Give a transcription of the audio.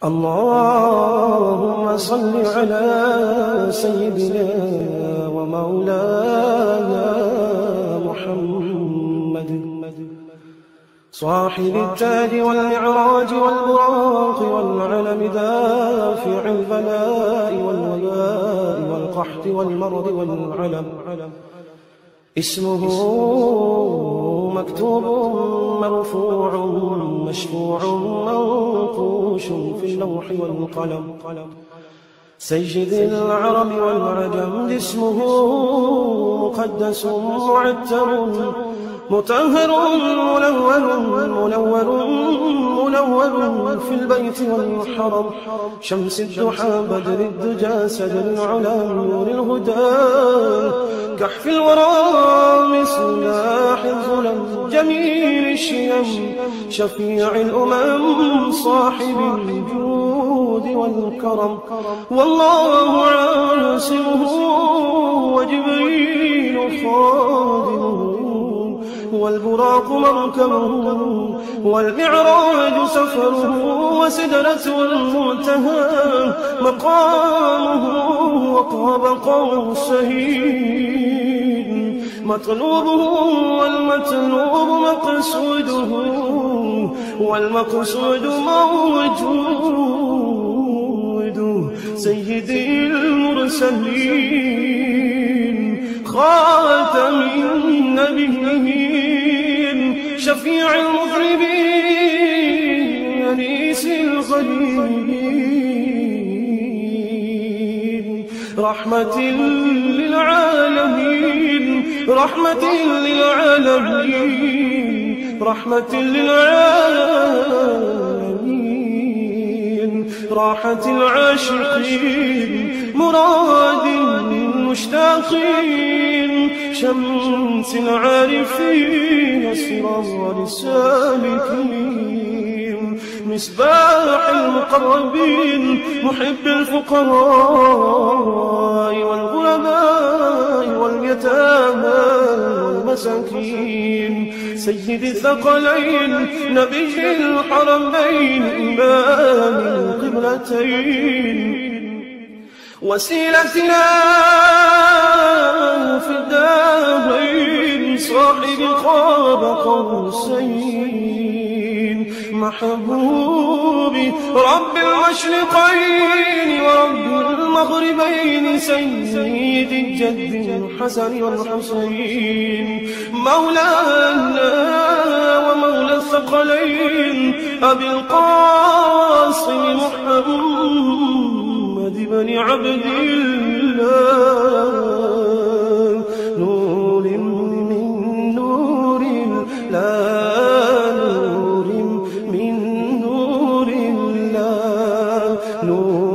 اللهم صل على سيدنا ومولانا محمد صاحب التاج والمعراج والبراق والعلم دافع البلاء والوباء والقحط والمرض والعلم اسمه مكتوب مرفوع مشفوع منقوش في اللوح والقلم سيد العرب والعجم اسمه مقدس معتر مطهر منور في البيت والحرم شمس الضحى بدر الدجى سد العلا نور الهدى كحف الورى مصباح الظلم جميل الشيم شفيع الأمم صاحب الجود والكرم والله عاصمه وجبريل خادمه والبراق مركبه والمعراج سفره وسدرة المنتهى مقامه وقاب قوسين مطلوبه والمطلوب مقصوده والمقصود موجود سيدي المرسلين خاتم النبيين شفيع المذنبين أنيس الغريبين رحمة للعالمين رحمة للعالمين رحمة للعالمين راحة العاشقين مراد المشتاقين شمس العارفين سرار السالكين مصباح المقربين محب الفقراء والغرباء واليتامى والمساكين سيد الثقلين نبي الحرمين إمام القبلتين وسيلتنا في الدارين صاحب قاب قوسين محبوبي رب المشرقين ورب المغربين سيد الجد الحسن والحسين مولانا ومولى الثقلين أبي القاسم محمد بن عبد الله نور من نور لا نور من نور الله نور